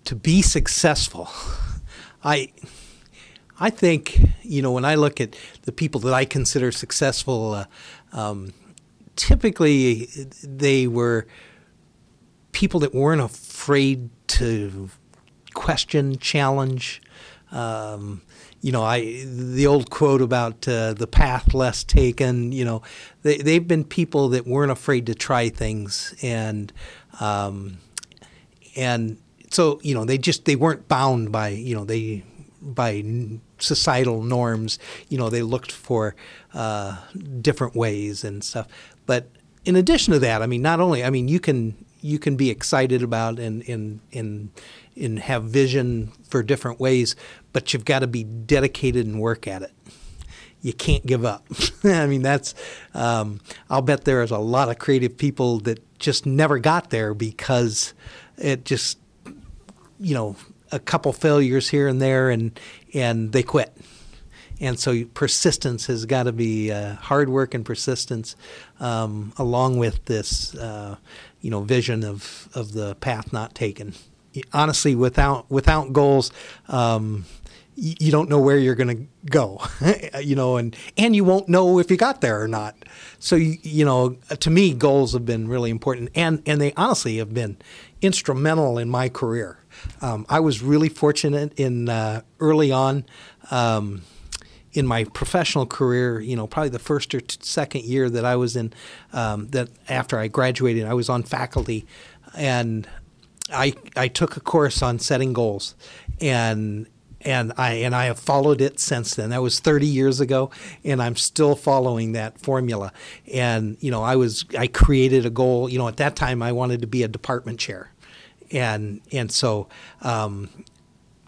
to be successful, I think, when I look at the people that I consider successful, typically they were people that weren't afraid to question, challenge. The old quote about the path less taken. They've been people that weren't afraid to try things, and so they weren't bound by by societal norms. They looked for different ways and stuff. But in addition to that, not only you can be excited about and have vision for different ways, but you've got to be dedicated and work at it. You can't give up. That's I'll bet there is a lot of creative people that just never got there because it just a couple failures here and there and they quit. And so persistence has got to be hard work and persistence, along with this vision of the path not taken. Honestly, without goals, you don't know where you're going to go, and you won't know if you got there or not. So to me, goals have been really important, and they honestly have been instrumental in my career. I was really fortunate in early on. In my professional career, probably the first or second year that I was in, that after I graduated, I was on faculty, and I took a course on setting goals, and I have followed it since then. That was 30 years ago, and I'm still following that formula. And I created a goal. At that time I wanted to be a department chair, and so.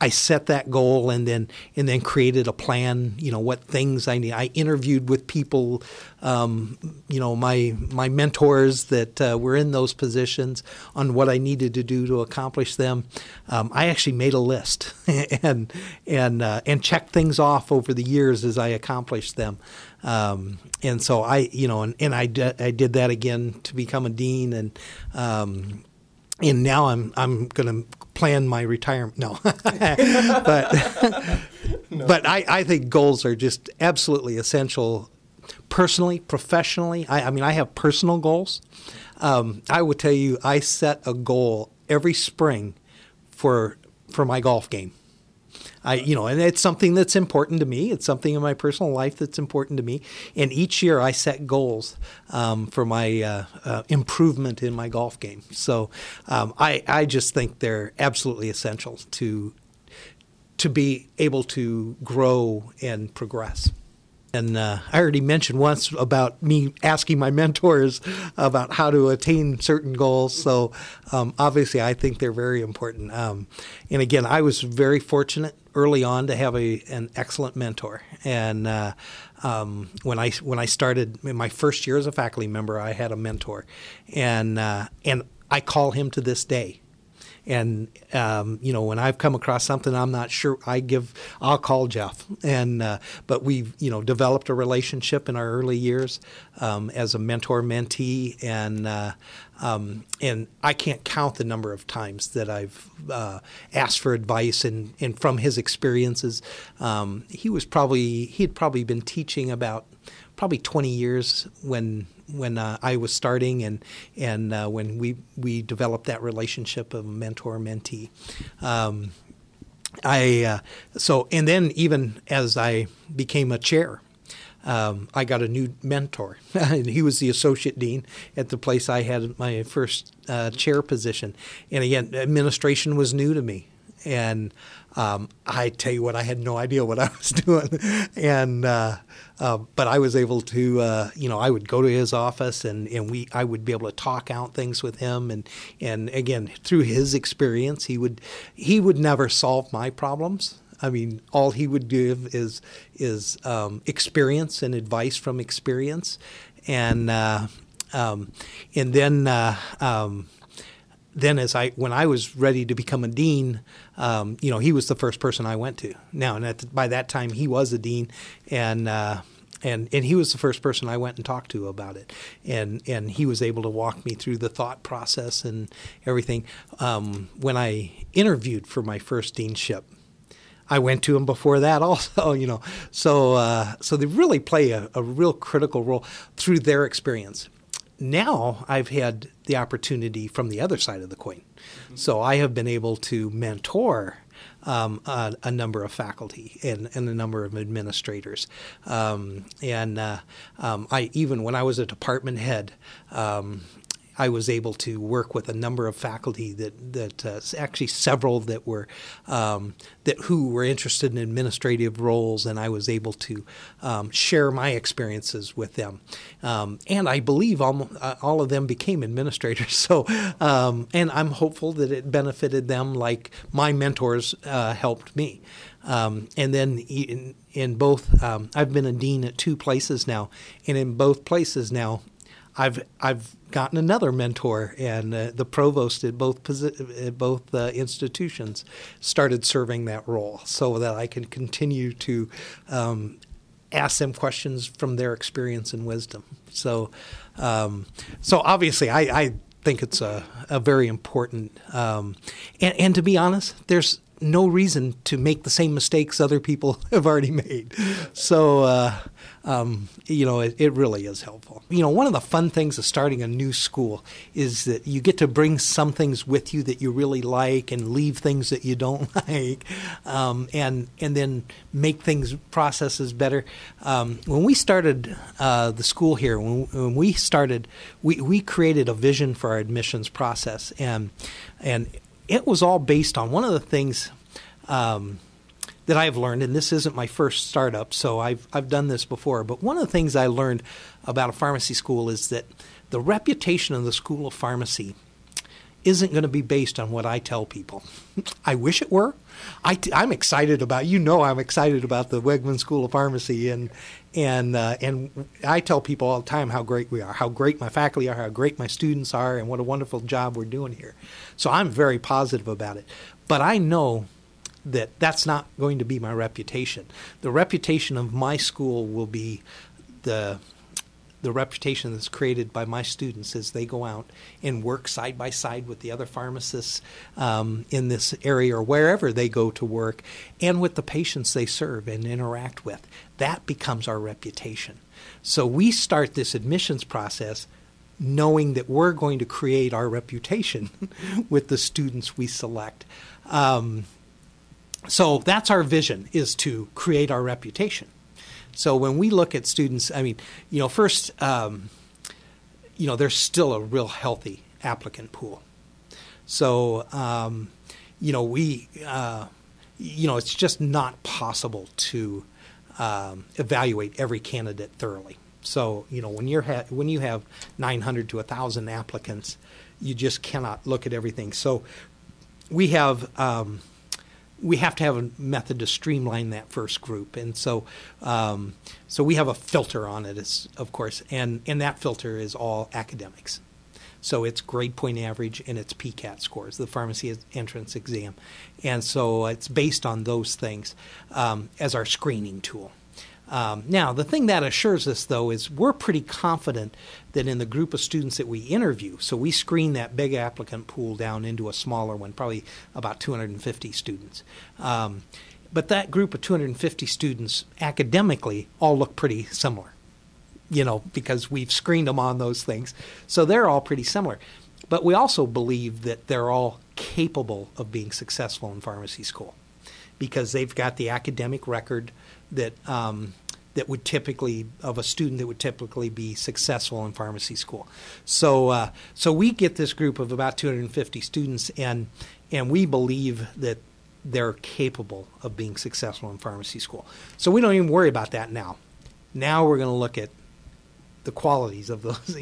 I set that goal and then created a plan. What things I need. I interviewed with people, my mentors that were in those positions on what I needed to do to accomplish them. I actually made a list and checked things off over the years as I accomplished them. And so I did that again to become a dean, and now I'm going to plan my retirement. No, but I think goals are just absolutely essential. Personally, professionally, I have personal goals. I would tell you, I set a goal every spring for my golf game. And it's something that's important to me. It's something in my personal life that's important to me. And each year I set goals for my improvement in my golf game. So I just think they're absolutely essential to be able to grow and progress. And I already mentioned once about me asking my mentors about how to attain certain goals. So obviously I think they're very important. And again, I was very fortunate early on to have an excellent mentor. And when I started in my first year as a faculty member, I had a mentor. And I call him to this day. And when I've come across something I'm not sure, I'll call Jeff. And but we've developed a relationship in our early years as a mentor-mentee, and I can't count the number of times that I've asked for advice and from his experiences. He had probably been teaching about probably 20 years when I was starting, and when we developed that relationship of mentor-mentee. And then even as I became a chair, I got a new mentor. He was the associate dean at the place I had my first chair position. And again, administration was new to me. And I tell you what, I had no idea what I was doing. And but I was able to, I would go to his office and I would be able to talk out things with him. And again, through his experience, he would never solve my problems. All he would give is experience and advice from experience. And then when I was ready to become a dean, he was the first person I went to. Now, and by that time, he was a dean, and And he was the first person I went and talked to about it, and he was able to walk me through the thought process and everything. When I interviewed for my first deanship, I went to him before that also, So they really play a real critical role through their experience. Now I've had the opportunity from the other side of the coin. Mm-hmm. So I have been able to mentor a number of faculty and a number of administrators. I even when I was a department head, I was able to work with a number of faculty that actually several that who were interested in administrative roles, and I was able to share my experiences with them. And I believe all of them became administrators. So, and I'm hopeful that it benefited them like my mentors helped me. And then in both, I've been a dean at 2 places now, and in both places now, I've gotten another mentor, and the provost at both institutions started serving that role, so that I can continue to ask them questions from their experience and wisdom. So obviously, I think it's a very important, and to be honest, there's no reason to make the same mistakes other people have already made. So, it really is helpful. One of the fun things of starting a new school is that you get to bring some things with you that you really like and leave things that you don't like, and then make processes better. When we started the school here, when we started, we created a vision for our admissions process, and it was all based on one of the things that I've learned, and this isn't my first startup, so I've done this before, but one of the things I learned about a pharmacy school is that the reputation of the School of Pharmacy isn't going to be based on what I tell people. I wish it were. I'm excited about, I'm excited about the Wegman School of Pharmacy, and I tell people all the time how great we are, how great my faculty are, how great my students are, and what a wonderful job we're doing here. So I'm very positive about it. But I know that that's not going to be my reputation. The reputation of my school will be the reputation that's created by my students as they go out and work side by side with the other pharmacists in this area or wherever they go to work, and with the patients they serve and interact with. That becomes our reputation. So we start this admissions process knowing that we're going to create our reputation with the students we select. So that's our vision, is to create our reputation. So when we look at students, first, there's still a real healthy applicant pool. So, it's just not possible to evaluate every candidate thoroughly. So, when you have 900 to 1,000 applicants, you just cannot look at everything. So we have to have a method to streamline that first group, and so we have a filter on it, of course, and that filter is all academics. So it's grade point average and it's PCAT scores, the pharmacy entrance exam, and so it's based on those things as our screening tool. Now, the thing that assures us, though, is we're pretty confident that in the group of students that we interview, so we screen that big applicant pool down into a smaller one, probably about 250 students. But that group of 250 students academically all look pretty similar, because we've screened them on those things. So they're all pretty similar. But we also believe that they're all capable of being successful in pharmacy school because they've got the academic record that would typically, of a student that would typically be successful in pharmacy school. So we get this group of about 250 students, and we believe that they're capable of being successful in pharmacy school. So we don't even worry about that now. Now we're going to look at the qualities of those,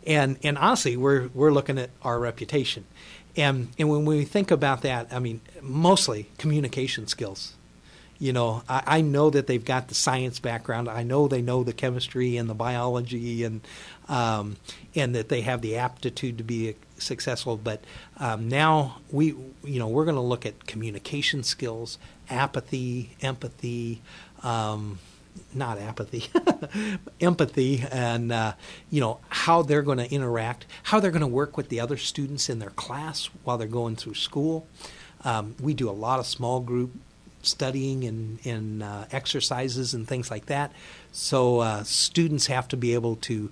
and honestly, we're looking at our reputation. And when we think about that, mostly communication skills. I know that they've got the science background. I know they know the chemistry and the biology, and that they have the aptitude to be successful. But now we're going to look at communication skills, apathy, empathy, not apathy, empathy, and how they're going to interact, how they're going to work with the other students in their class while they're going through school. We do a lot of small group studying and exercises and things like that. So students have to be able to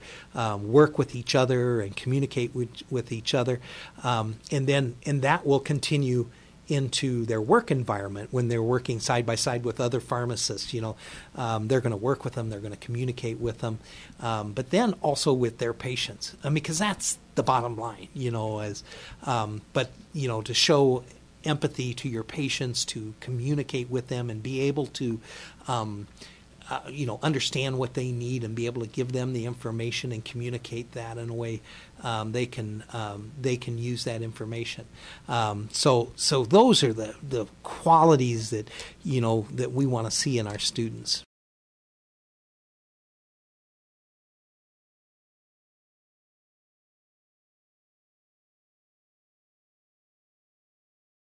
work with each other and communicate with each other, and that will continue into their work environment when they're working side by side with other pharmacists. They're going to work with them, they're going to communicate with them, but then also with their patients. Because that's the bottom line, to show empathy to your patients, to communicate with them and be able to understand what they need and be able to give them the information and communicate that in a way they can use that information. So those are the qualities that that we want to see in our students.